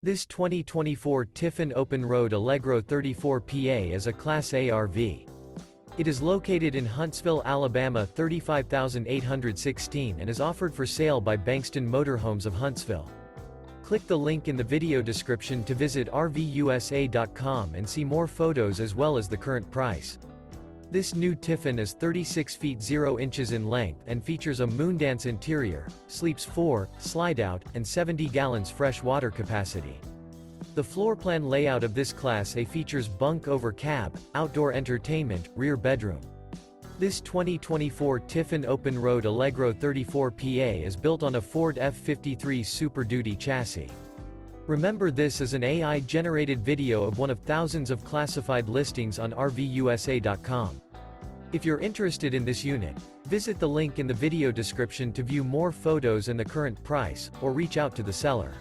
This 2024 Tiffin Open Road Allegro 34 PA is a Class A RV. It is located in Huntsville, Alabama 35816 and is offered for sale by Bankston Motorhomes of Huntsville. Click the link in the video description to visit RVUSA.com and see more photos as well as the current price. This new Tiffin is 36 feet 0 inches in length and features a MOONDANCE interior, sleeps 4, Slideout, and 70 gallons fresh water capacity. The floor plan layout of this Class A features bunk over cab, outdoor entertainment, rear bedroom. This 2024 Tiffin Open Road Allegro 34 PA is built on a Ford F-53 Super Duty chassis. Remember, this is an AI-generated video of one of thousands of classified listings on RVUSA.com. If you're interested in this unit, visit the link in the video description to view more photos and the current price, or reach out to the seller.